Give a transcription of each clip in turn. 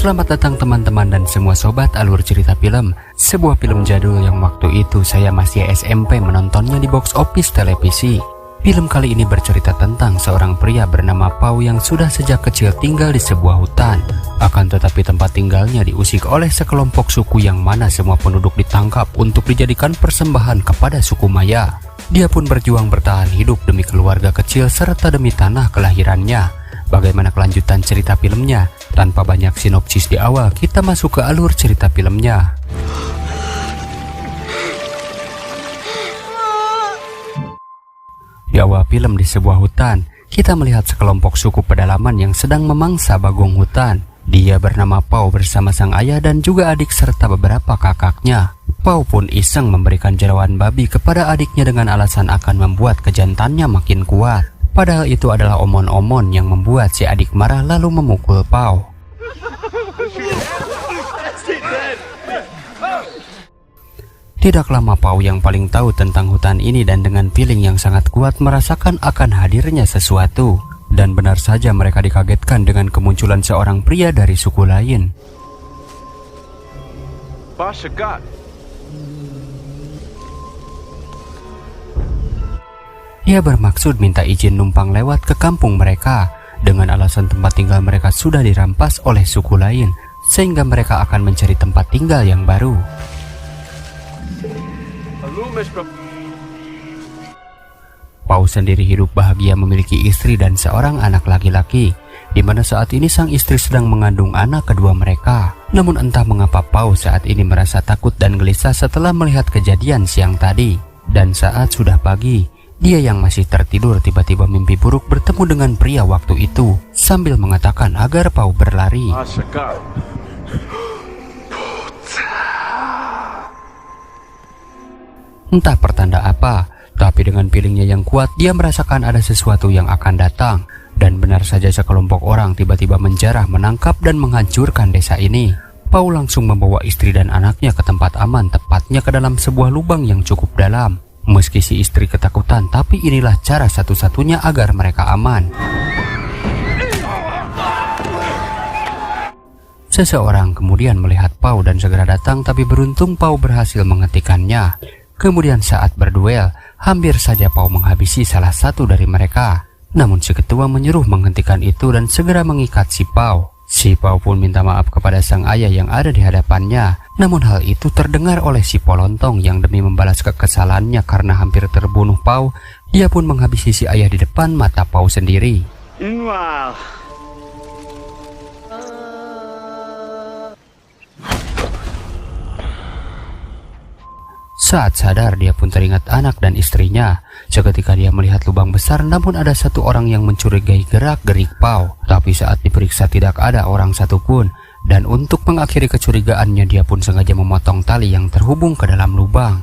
Selamat datang teman-teman dan semua sobat alur cerita film. Sebuah film jadul yang waktu itu saya masih SMP menontonnya di box office televisi. Film kali ini bercerita tentang seorang pria bernama Pau yang sudah sejak kecil tinggal di sebuah hutan. Akan tetapi tempat tinggalnya diusik oleh sekelompok suku yang mana semua penduduk ditangkap untuk dijadikan persembahan kepada suku Maya. Dia pun berjuang bertahan hidup demi keluarga kecil serta demi tanah kelahirannya. Bagaimana kelanjutan cerita filmnya? Tanpa banyak sinopsis di awal, kita masuk ke alur cerita filmnya. Di awal film di sebuah hutan, kita melihat sekelompok suku pedalaman yang sedang memangsa bagong hutan. Dia bernama Pau bersama sang ayah dan juga adik serta beberapa kakaknya. Pau pun iseng memberikan jeroan babi kepada adiknya dengan alasan akan membuat kejantannya makin kuat. Padahal itu adalah omon-omon yang membuat si adik marah lalu memukul Pau. Tidak lama Pau yang paling tahu tentang hutan ini dan dengan feeling yang sangat kuat merasakan akan hadirnya sesuatu. Dan benar saja mereka dikagetkan dengan kemunculan seorang pria dari suku lain. Dia bermaksud minta izin numpang lewat ke kampung mereka dengan alasan tempat tinggal mereka sudah dirampas oleh suku lain, sehingga mereka akan mencari tempat tinggal yang baru. Pau sendiri hidup bahagia memiliki istri dan seorang anak laki-laki, di mana saat ini sang istri sedang mengandung anak kedua mereka. Namun entah mengapa Pau saat ini merasa takut dan gelisah setelah melihat kejadian siang tadi. Dan saat sudah pagi, dia yang masih tertidur tiba-tiba mimpi buruk bertemu dengan pria waktu itu sambil mengatakan agar Pau berlari. Entah pertanda apa, tapi dengan feelingnya yang kuat dia merasakan ada sesuatu yang akan datang. Dan benar saja sekelompok orang tiba-tiba menjarah, menangkap dan menghancurkan desa ini. Pau langsung membawa istri dan anaknya ke tempat aman, tepatnya ke dalam sebuah lubang yang cukup dalam. Meski si istri ketakutan, tapi inilah cara satu-satunya agar mereka aman. Seseorang kemudian melihat Pau dan segera datang, tapi beruntung Pau berhasil menghentikannya. Kemudian saat berduel, hampir saja Pau menghabisi salah satu dari mereka. Namun si ketua menyuruh menghentikan itu dan segera mengikat si Pau. Si Pau pun minta maaf kepada sang ayah yang ada di hadapannya. Namun hal itu terdengar oleh si Polontong yang demi membalas kekesalannya karena hampir terbunuh Pau, dia pun menghabisi si ayah di depan mata Pau sendiri. Saat sadar dia pun teringat anak dan istrinya. Seketika dia melihat lubang besar, namun ada satu orang yang mencurigai gerak-gerik Pau. Tapi saat diperiksa tidak ada orang satupun. Dan untuk mengakhiri kecurigaannya dia pun sengaja memotong tali yang terhubung ke dalam lubang.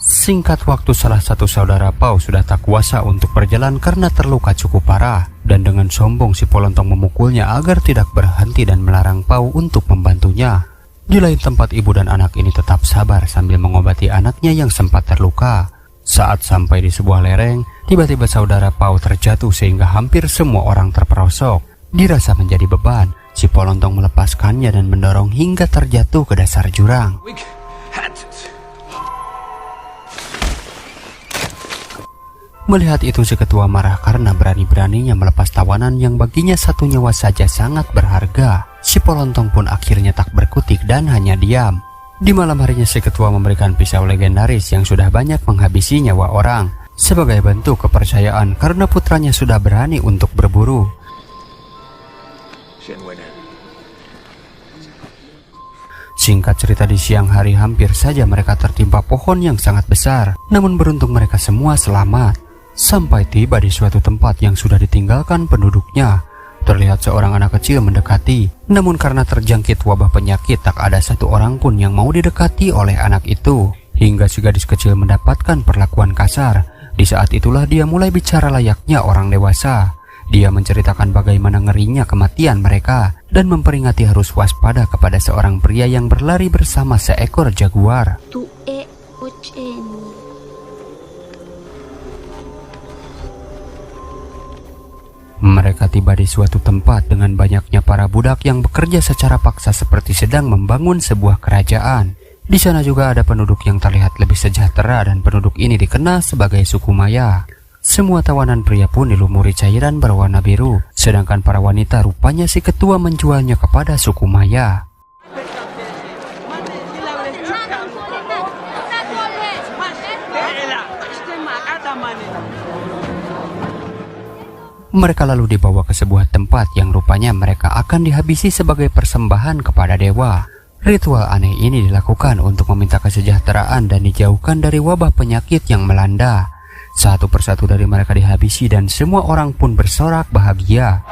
Singkat waktu salah satu saudara Pau sudah tak kuasa untuk berjalan karena terluka cukup parah. Dan dengan sombong si Polontong memukulnya agar tidak berhenti dan melarang Pau untuk membantunya. Di lain tempat ibu dan anak ini tetap sabar sambil mengobati anaknya yang sempat terluka. Saat sampai di sebuah lereng, tiba-tiba saudara Pau terjatuh sehingga hampir semua orang terperosok. Dirasa menjadi beban, si Polontong melepaskannya dan mendorong hingga terjatuh ke dasar jurang. Melihat itu si ketua marah karena berani-beraninya melepas tawanan yang baginya satu nyawa saja sangat berharga. Si Polontong pun akhirnya tak berkutik dan hanya diam. Di malam harinya si ketua memberikan pisau legendaris yang sudah banyak menghabisi nyawa orang sebagai bentuk kepercayaan karena putranya sudah berani untuk berburu. Singkat cerita di siang hari hampir saja mereka tertimpa pohon yang sangat besar. Namun beruntung mereka semua selamat. Sampai tiba di suatu tempat yang sudah ditinggalkan penduduknya. Terlihat seorang anak kecil mendekati. Namun karena terjangkit wabah penyakit tak ada satu orang pun yang mau didekati oleh anak itu. Hingga si gadis kecil mendapatkan perlakuan kasar. Di saat itulah dia mulai bicara layaknya orang dewasa. Dia menceritakan bagaimana ngerinya kematian mereka dan memperingati harus waspada kepada seorang pria yang berlari bersama seekor jaguar. Mereka mereka tiba di suatu tempat dengan banyaknya para budak yang bekerja secara paksa seperti sedang membangun sebuah kerajaan. Di sana juga ada penduduk yang terlihat lebih sejahtera dan penduduk ini dikenal sebagai suku Maya. Semua tawanan pria pun dilumuri cairan berwarna biru, sedangkan para wanita rupanya si ketua menjualnya kepada suku Maya. Mereka lalu dibawa ke sebuah tempat yang rupanya mereka akan dihabisi sebagai persembahan kepada dewa. Ritual aneh ini dilakukan untuk meminta kesejahteraan dan dijauhkan dari wabah penyakit yang melanda. Satu persatu dari mereka dihabisi dan semua orang pun bersorak bahagia.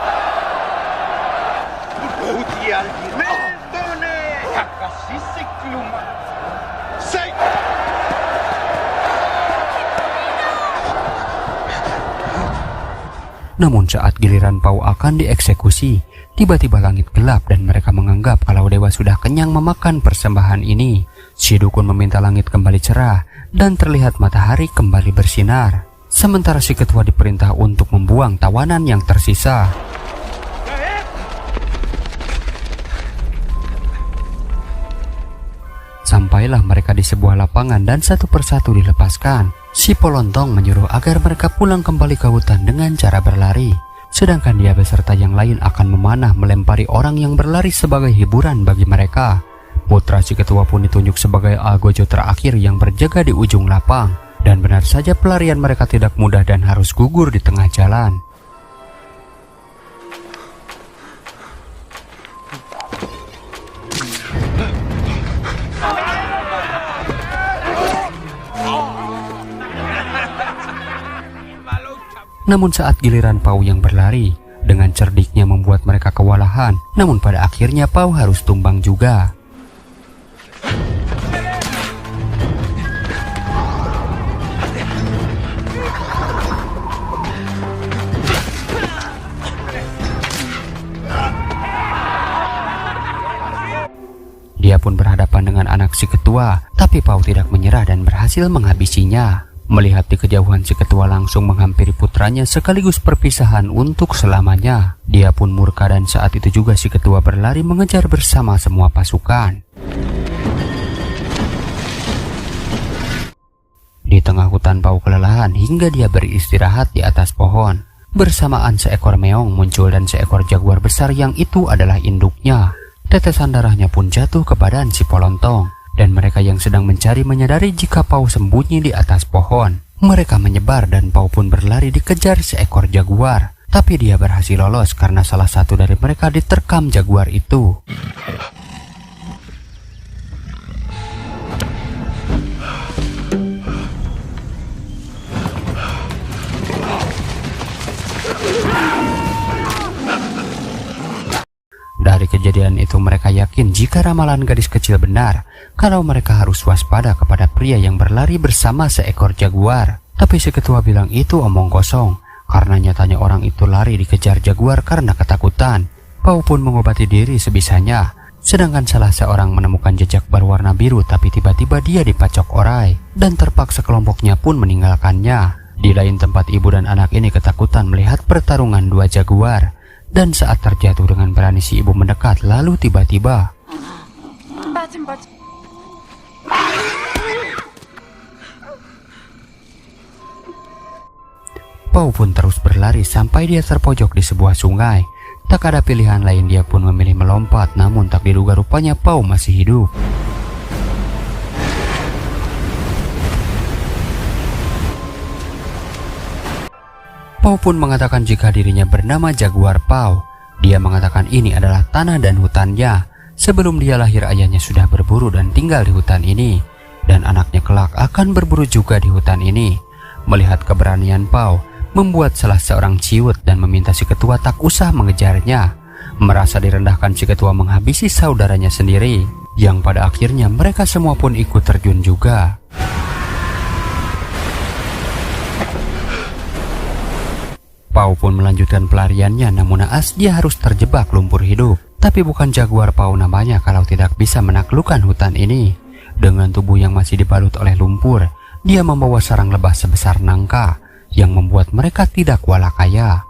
Namun saat giliran Pau akan dieksekusi, tiba-tiba langit gelap dan mereka menganggap kalau dewa sudah kenyang memakan persembahan ini. Si dukun meminta langit kembali cerah dan terlihat matahari kembali bersinar. Sementara si ketua diperintah untuk membuang tawanan yang tersisa. Sampailah mereka di sebuah lapangan dan satu persatu dilepaskan. Si Polontong menyuruh agar mereka pulang kembali ke hutan dengan cara berlari. Sedangkan dia beserta yang lain akan memanah melempari orang yang berlari sebagai hiburan bagi mereka. Putra si ketua pun ditunjuk sebagai algojo terakhir yang berjaga di ujung lapang. Dan benar saja pelarian mereka tidak mudah dan harus gugur di tengah jalan. Namun saat giliran Pau yang berlari, dengan cerdiknya membuat mereka kewalahan. Namun pada akhirnya Pau harus tumbang juga. Dia pun berhadapan dengan anak si ketua, tapi Pau tidak menyerah dan berhasil menghabisinya. Melihat di kejauhan si ketua langsung menghampiri putranya sekaligus perpisahan untuk selamanya. Dia pun murka dan saat itu juga si ketua berlari mengejar bersama semua pasukan. Di tengah hutan Pau kelelahan hingga dia beristirahat di atas pohon. Bersamaan seekor meong muncul dan seekor jaguar besar yang itu adalah induknya. Tetesan darahnya pun jatuh ke badan si Polontong. Dan mereka yang sedang mencari menyadari jika Pau sembunyi di atas pohon. Mereka menyebar dan Pau pun berlari dikejar seekor jaguar. Tapi dia berhasil lolos karena salah satu dari mereka diterkam jaguar itu. Dari kejadian itu mereka yakin jika ramalan gadis kecil benar, kalau mereka harus waspada kepada pria yang berlari bersama seekor jaguar. Tapi si ketua bilang itu omong kosong, karena nyatanya orang itu lari dikejar jaguar karena ketakutan. Pau pun mengobati diri sebisanya, sedangkan salah seorang menemukan jejak berwarna biru tapi tiba-tiba dia dipacok orai, dan terpaksa kelompoknya pun meninggalkannya. Di lain tempat ibu dan anak ini ketakutan melihat pertarungan dua jaguar. Dan saat terjatuh dengan berani si ibu mendekat lalu tiba-tiba Pau pun terus berlari sampai dia terpojok di sebuah sungai. Tak ada pilihan lain dia pun memilih melompat, namun tak diduga rupanya Pau masih hidup. Pau pun mengatakan jika dirinya bernama Jaguar Pau. Dia mengatakan ini adalah tanah dan hutannya. Sebelum dia lahir ayahnya sudah berburu dan tinggal di hutan ini. Dan anaknya kelak akan berburu juga di hutan ini. Melihat keberanian Pau, membuat salah seorang ciut dan meminta si ketua tak usah mengejarnya. Merasa direndahkan si ketua menghabisi saudaranya sendiri. Yang pada akhirnya mereka semua pun ikut terjun juga. Pau pun melanjutkan pelariannya, namun naas dia harus terjebak lumpur hidup. Tapi bukan Jaguar Pau namanya kalau tidak bisa menaklukkan hutan ini. Dengan tubuh yang masih dibalut oleh lumpur, dia membawa sarang lebah sebesar nangka yang membuat mereka tidak walakaya.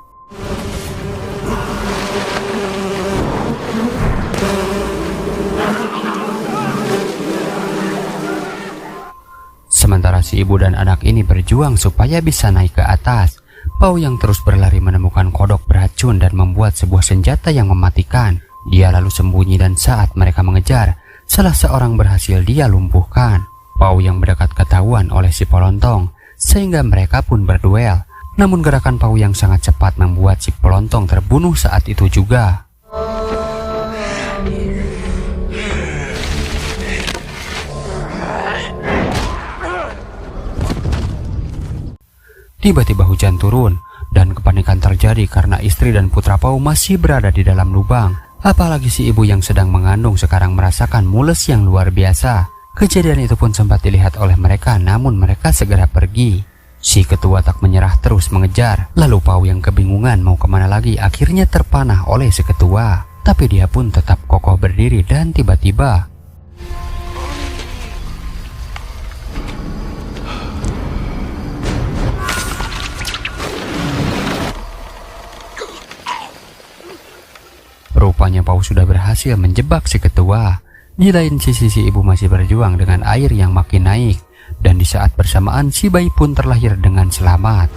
Sementara si ibu dan anak ini berjuang supaya bisa naik ke atas, Pau yang terus berlari menemukan kodok beracun dan membuat sebuah senjata yang mematikan. Dia lalu sembunyi dan saat mereka mengejar, salah seorang berhasil dia lumpuhkan. Pau yang mendekat ketahuan oleh si Polontong, sehingga mereka pun berduel. Namun gerakan Pau yang sangat cepat membuat si Polontong terbunuh saat itu juga. Tiba-tiba hujan turun dan kepanikan terjadi karena istri dan putra Pau masih berada di dalam lubang. Apalagi si ibu yang sedang mengandung sekarang merasakan mules yang luar biasa. Kejadian itu pun sempat dilihat oleh mereka, namun mereka segera pergi. Si ketua tak menyerah terus mengejar. Lalu Pau yang kebingungan mau kemana lagi akhirnya terpanah oleh si ketua. Tapi dia pun tetap kokoh berdiri dan tiba-tiba rupanya Pau sudah berhasil menjebak si ketua. Di lain sisi si ibu masih berjuang dengan air yang makin naik. Dan di saat bersamaan si bayi pun terlahir dengan selamat.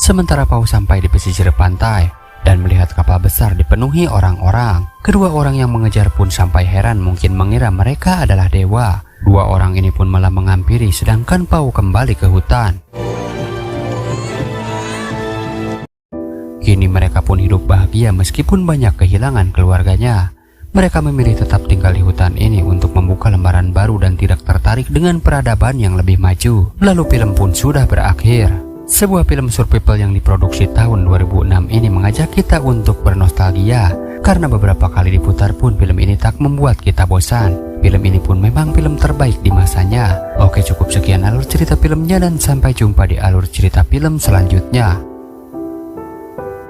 Sementara Pau sampai di pesisir pantai dan melihat kapal besar dipenuhi orang-orang. Kedua orang yang mengejar pun sampai heran, mungkin mengira mereka adalah dewa. Dua orang ini pun malah menghampiri sedangkan Pau kembali ke hutan. Kini mereka pun hidup bahagia meskipun banyak kehilangan keluarganya. Mereka memilih tetap tinggal di hutan ini untuk membuka lembaran baru dan tidak tertarik dengan peradaban yang lebih maju. Lalu film pun sudah berakhir. Sebuah film survival yang diproduksi tahun 2006 ini mengajak kita untuk bernostalgia. Karena beberapa kali diputar pun film ini tak membuat kita bosan. Film ini pun memang film terbaik di masanya. Oke, cukup sekian alur cerita filmnya dan sampai jumpa di alur cerita film selanjutnya.